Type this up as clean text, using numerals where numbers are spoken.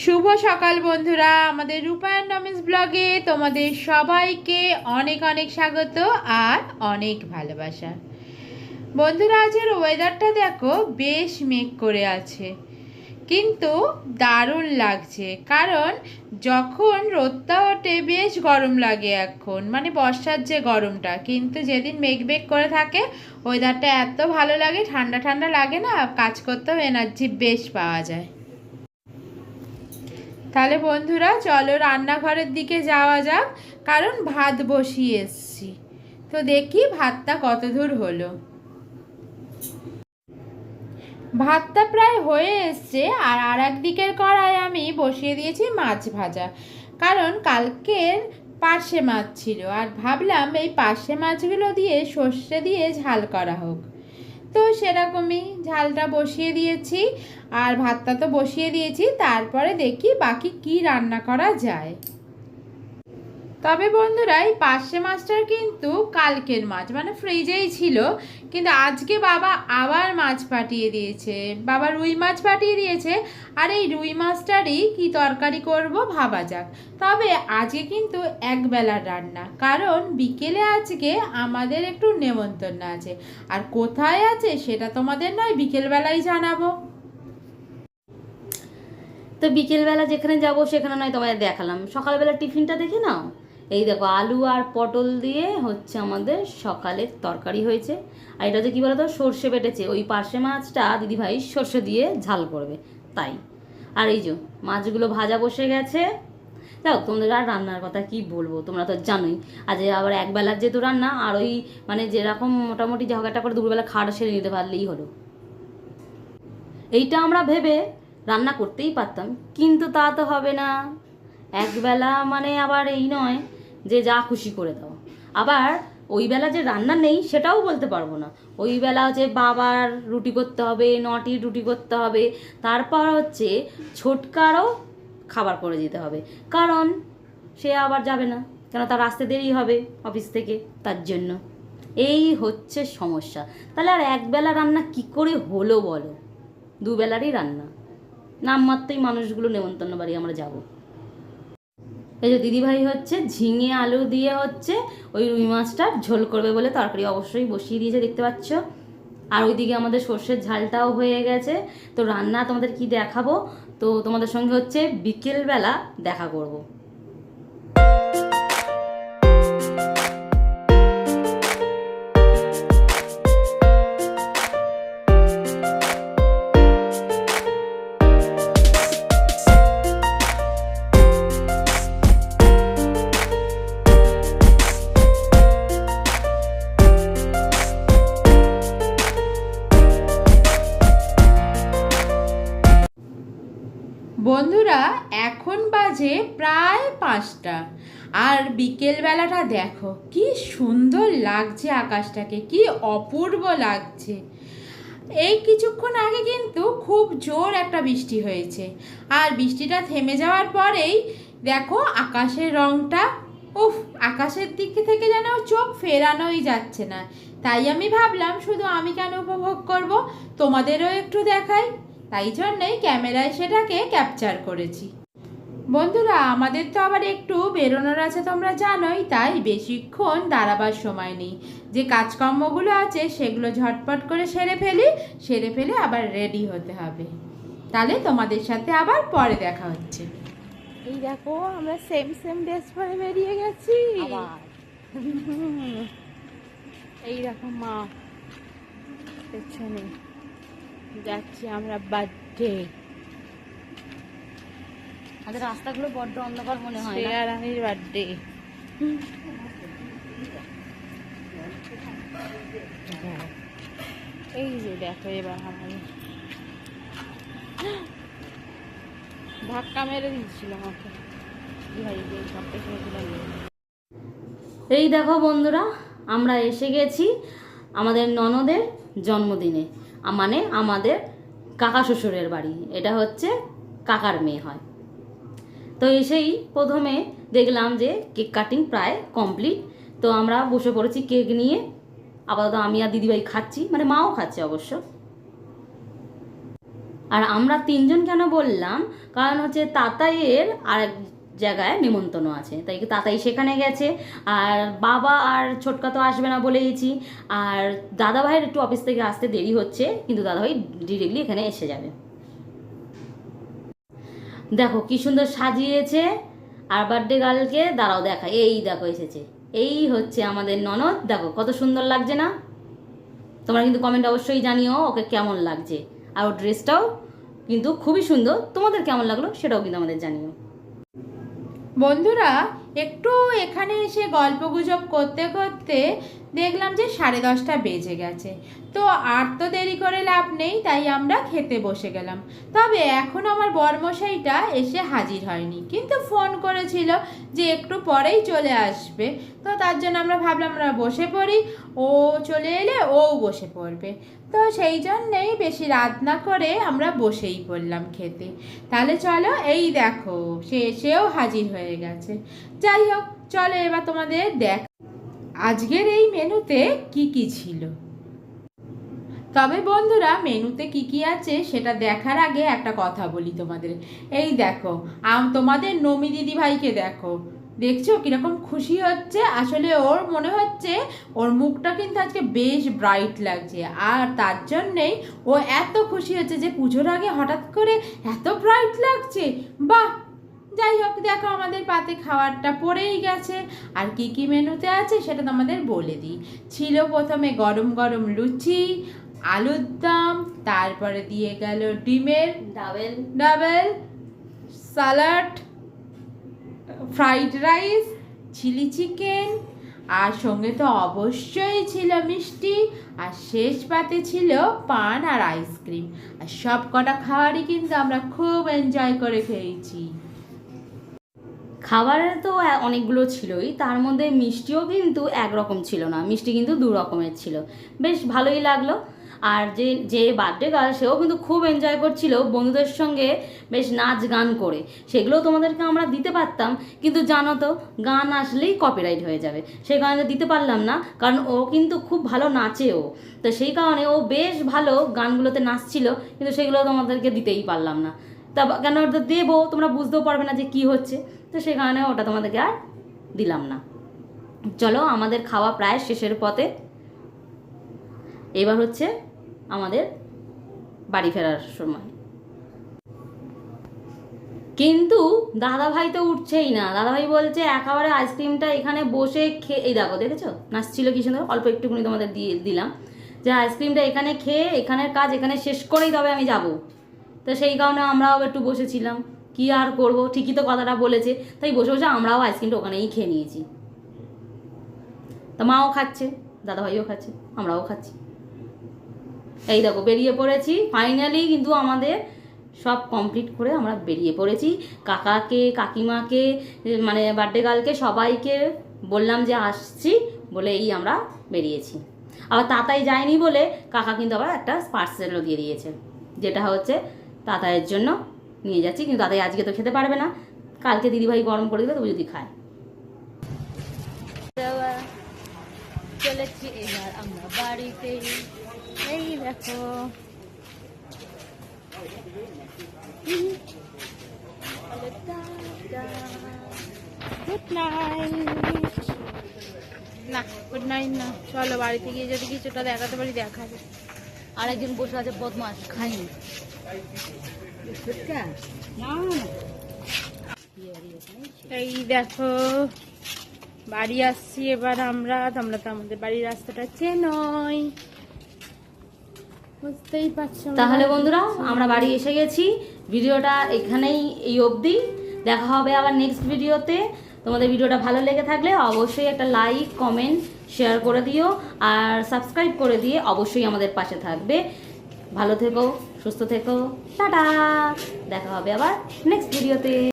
শুভ সকাল বন্ধুরা, আমাদের রূপায়ণ নমিস ব্লগে তোমাদের সবাইকে অনেক অনেক স্বাগত আর অনেক ভালোবাসা। বন্ধুরা, আজকের ওয়েদারটা দেখো, বেশ মেঘ করে আছে, কিন্তু দারুণ লাগছে। কারণ যখন রোদটা ওঠে বেশ গরম লাগে এখন, মানে বর্ষার যে গরমটা, কিন্তু যেদিন মেঘ মেঘ করে থাকে ওয়েদারটা এত ভালো লাগে, ঠান্ডা ঠান্ডা লাগে না, কাজ করতেও এনার্জি বেশ পাওয়া যায়। তাহলে বন্ধুরা চলো রান্নাঘরের দিকে যাওয়া যাক, কারণ ভাত বসিয়ে এসছি। তো দেখি ভাতটা কত দূর হলো। ভাতটা প্রায় হয়ে এসছে, আর এক দিকের কড়াই আমি বসিয়ে দিয়েছি মাছ ভাজা। কারণ কালকের পার্শে মাছ ছিল, আর ভাবলাম এই পার্শে মাছগুলো দিয়ে সর্ষে দিয়ে ঝাল করা হোক। তো সেরকমই ঝালটা বসিয়ে দিয়েছি, আর ভাতটা তো বসিয়ে দিয়েছি। তারপরে দেখি বাকি কি রান্না করা যায়। তবে বন্ধুরা, এই পার্শে মাছটার কিন্তু কালকের মাছ, মানে ফ্রিজেই ছিল, কিন্তু আজকে বাবা আবার মাছ পাঠিয়ে দিয়েছে। বাবা রুই মাছ পাঠিয়ে দিয়েছে, আর এই রুই মাছটারই কি তরকারি করব ভাবা যাক। তবে আজকে কিন্তু একবেলার রান্না, কারণ বিকেলে আজকে আমাদের একটু নেমন্তন্ন আছে। আর কোথায় আছে সেটা তোমাদের নয় বিকেলবেলায় জানাবো। তো বিকেলবেলা যেখানে যাব সেখানে নয় তোমাদের দেখালাম, সকালবেলা টিফিনটা দেখে নাও। এই দেখো, আলু আর পটল দিয়ে হচ্ছে আমাদের সকালের তরকারি হয়েছে। আর এটা হচ্ছে কী বলো তো, সর্ষে বেটেছে, ওই পার্শে মাছটা দিদিভাই সর্ষে দিয়ে ঝাল করবে তাই। আর এই যে মাছগুলো ভাজা বসে গেছে। যাও, তোমাদের আর রান্নার কথা কি বলবো, তোমরা তো জানোই আজ আবার একবেলার যেহেতু রান্না, আর ওই মানে যেরকম মোটামুটি ঝগড়াটা করে দুপুরবেলা খাওয়াটা সেরে নিতে পারলেই হলো। এইটা আমরা ভেবে রান্না করতেই পারতাম, কিন্তু তা তো হবে না। একবেলা মানে আবার এই নয় যে যা খুশি করে দাও। আবার ওই বেলা যে রান্না নেই সেটাও বলতে পারবো না। ওই বেলা হচ্ছে বাবার রুটি করতে হবে, নটির রুটি করতে হবে, তারপর হচ্ছে ছোটকারও খাবার করে যেতে হবে, কারণ সে আবার যাবে না, কেন তার আসতে দেরি হবে অফিস থেকে, তার জন্য। এই হচ্ছে সমস্যা। তাহলে আর একবেলা রান্না কি করে হলো বলো? দুবেলারই রান্না, নামমাত্রই মানুষগুলো নেমন্তন্ন বাড়ি আমরা যাব। এই যে দিদিভাই হচ্ছে ঝিঙে আলু দিয়ে হচ্ছে ওই রুই মাছটার ঝোল করবে বলে তরকারি অবশ্যই বসিয়ে দিয়েছে, দেখতে পাচ্ছ। আর ওইদিকে আমাদের সর্ষের ঝালটাও হয়ে গেছে। তো রান্না তোমাদের কি দেখাবো, তো তোমাদের সঙ্গে হচ্ছে বিকেলবেলা দেখা করব। বন্ধুরা, এখন বাজে প্রায় 5টা, আর বিকেলবেলাটা দেখো কি সুন্দর লাগছে, আকাশটাকে কি অপূর্ব লাগছে। এই কিছুক্ষণ আগে কিন্তু খুব জোর একটা বৃষ্টি হয়েছে, আর বৃষ্টিটা থেমে যাওয়ার পরেই দেখো আকাশের রংটা, উফ, আকাশের দিক থেকে যেন চোখ ফেরানোই যাচ্ছে না। তাই আমি ভাবলাম শুধু আমি কেন উপভোগ করব, তোমাদেরও একটু দেখাই। তাই জন্যই ক্যামেরায় সেটাকে ক্যাপচার করেছি। বন্ধুরা, আমাদের তো আবার একটু বেরোনোর আছে তোমরা জানোই, তাই বেশিক্ষণ দাঁড়াবার সময় নেই। যে কাজকর্মগুলো আছে সেগুলো ঝটপট করে সেরে ফেলে আবার রেডি হতে হবে। তাহলে তোমাদের সাথে আবার পরে দেখা হচ্ছে। এই দেখো, আমরা সেম সেম ড্রেস পরে বেরিয়ে গেছি। এই দেখো মা পেছনে, যাচ্ছি আমরা বার্থডে। আমাদের রাস্তাগুলো বড্ড অন্ধকার মনে হয় না? আর আমি বার্থডে। এই যে দেখো, এবার আমাদের ধাক্কা মেরে দিচ্ছিল আমাকে। এই দেখো বন্ধুরা, আমরা এসে গেছি আমাদের ননদের জন্মদিনে, মানে আমাদের কাকা শ্বশুরের বাড়ি। এটা হচ্ছে কাকার মেয়ে হয়। তো এসেই প্রথমে দেখলাম যে কেক কাটিং প্রায় কমপ্লিট। তো আমরা বসে পড়েছি কেক নিয়ে। আপাতত আমি আর দিদিভাই খাচ্ছি, মানে মাও খাচ্ছে অবশ্য। আর আমরা তিনজন কেন বললাম, কারণ হচ্ছে তাতাইয়ের আর এক জায়গায় নিমন্ত্রণ আছে, তাই কি তাতাই সেখানে গেছে, আর বাবা আর ছোটকা তো আসবে না বলেইছি, আর দাদাভাইয়ের একটু অফিস থেকে আসতে দেরি হচ্ছে, কিন্তু দাদাভাই ডিরেক্টলি এখানে এসে যাবে। দেখো কি সুন্দর সাজিয়েছে। আর বার্থডে গার্লকে দাঁড়াও দেখা, এই দেখো এসেছে, এই হচ্ছে আমাদের ননদ। দেখো কত সুন্দর লাগছে না? তোমরা কিন্তু কমেন্ট অবশ্যই জানিও ওকে কেমন লাগছে, আর ওর ড্রেসটাও কিন্তু খুবই সুন্দর। তোমাদের কেমন লাগলো সেটাও কিন্তু আমাদের জানিও। বন্ধুরা, একটু এখানে এসে গল্পগুজব করতে করতে দেখলাম যে 10:30 বেজে গেছে। তো আর তো দেরি করে লাভ নেই, তাই আমরা খেতে বসে গেলাম। তবে এখন আমার বরমশাইটা এসে হাজির হয়নি, কিন্তু ফোন করেছিল যে একটু পরেই চলে আসবে। তো তার জন্য আমরা ভাবলাম আমরা বসে পড়ি, ও চলে এলে ও বসে পড়বে। তো সেই জন্যেই বেশি রাত না করে আমরা বসেই পড়লাম খেতে। তাহলে চলো, এই দেখো সে এসেও হাজির হয়ে গেছে। যাই হোক, চলো এবার তোমাদের দেখ আজকের এই মেনুতে কি কি ছিল। তবে বন্ধুরা, মেনুতে কি কি আছে সেটা দেখার আগে একটা কথা বলি তোমাদের। এই দেখো, তোমাদের নমি দিদি ভাইকে দেখো, দেখছো কিরকম খুশি হচ্ছে। আসলে ওর মনে হচ্ছে ওর মুখটা কিন্তু আজকে বেশ ব্রাইট লাগছে, আর তার জন্যেই ও এত খুশি হচ্ছে যে পুজোর আগে হঠাৎ করে এত ব্রাইট লাগছে। বাহ! যাই হোক, দেখো আমাদের পাতে খাবারটা পড়েই গেছে। আর কি কি মেনুতে আছে সেটা তোমাদের বলে দিই। ছিল প্রথমে গরম গরম লুচি, আলুর দম, তারপরে দিয়ে গেল ডিমের double salad, fried rice, chilli chicken, আর সঙ্গে তো অবশ্যই ছিল মিষ্টি, আর শেষ পাতে ছিল পান আর আইসক্রিম। আর সব কটা খাবারই কিন্তু আমরা খুব এনজয় করে খেয়েছি। খাবারে তো অনেকগুলো ছিলই, তার মধ্যে মিষ্টিও কিন্তু একরকম ছিল না, মিষ্টি কিন্তু দু রকমের ছিল, বেশ ভালোই লাগলো। আর যে যে বার্থডে গার্ল সেও কিন্তু খুব এনজয় করছিল বন্ধুদের সঙ্গে, বেশ নাচ গান করে। সেগুলো তোমাদেরকে আমরা দিতে পারতাম, কিন্তু জানো তো গান আসলেই কপিরাইট হয়ে যাবে, সেই কারণে দিতে পারলাম না। কারণ ও কিন্তু খুব ভালো নাচেও, তো সেই কারণে ও বেশ ভালো গানগুলোতে নাচছিল, কিন্তু সেগুলো তোমাদেরকে দিতেই পারলাম না। তা কেন ওটা দেবো, তোমরা বুঝতেও পারবে না যে কি হচ্ছে, তো সেই কারণে ওটা তোমাদেরকে আর দিলাম না। চলো, আমাদের খাওয়া প্রায় শেষের পথে, এবার হচ্ছে আমাদের বাড়ি ফেরার সময়। কিন্তু দাদাভাই তো উঠছেই না, দাদাভাই বলছে একেবারে আইসক্রিমটা এখানে বসে খেয়ে, এই দেখো দেখেছো নাচছিল কি সুন্দর, অল্প একটুকুনি তোমাদের দিয়ে দিলাম, যে আইসক্রিমটা এখানে খেয়ে এখানের কাজ এখানে শেষ করেই তবে আমি যাব। তো সেই কারণে আমরাও একটু বসেছিলাম, কি আর করব, ঠিকই তো কথাটা বলেছে, তাই বসে বসে আমরাও আইসক্রিমটা ওখানেই খেয়ে নিয়েছি। তা মাও খাচ্ছে, দাদাভাইও খাচ্ছে, আমরাও খাচ্ছি। এই দেখো বেরিয়ে পড়েছি ফাইনালি, কিন্তু আমাদের সব কমপ্লিট করে আমরা বেরিয়ে পড়েছি। কাকাকে, কাকিমাকে, মানে বার্থডে গার্লকে সবাইকে বললাম যে আসছি বলে এই আমরা বেরিয়েছি। আবার তাতাই যায়নি বলে কাকা কিন্তু আবার একটা পার্সেলও দিয়ে দিয়েছে, যেটা হচ্ছে তাতাইয়ের জন্য নিয়ে যাচ্ছি। কিন্তু তাতাই আজকে তো খেতে পারবে না, কালকে দিদিভাই গরম করে দেবে, তবু যদি খায়। চলেছি এবার আমরা বাড়িতে, এই দেখো গুড নাইট। না, গুড নাইট না, চলো বাড়িতে গিয়ে যদি কিছুটা দেখাতে পারি দেখাবে। আর একজন বসে আছে বদমাস, খাইনি। এই দেখো বাড়ি আসছি এবার আমরা, তোমরা তো আমাদের বাড়ির রাস্তাটা চেনোই, বুঝতেই পারছো। তাহলে বন্ধুরা, আমরা বাড়ি এসে গেছি। ভিডিওটা এখানেই এই অবধি, দেখা হবে আবার নেক্সট ভিডিওতে। তোমাদের ভিডিওটা ভালো লেগে থাকলে অবশ্যই একটা লাইক, কমেন্ট, শেয়ার করে দিও, আর সাবস্ক্রাইব করে দিয়ে অবশ্যই আমাদের পাশে থাকবে। ভালো থেকো, সুস্থ থেকো, টাটা। দেখা হবে আবার নেক্সট ভিডিওতে।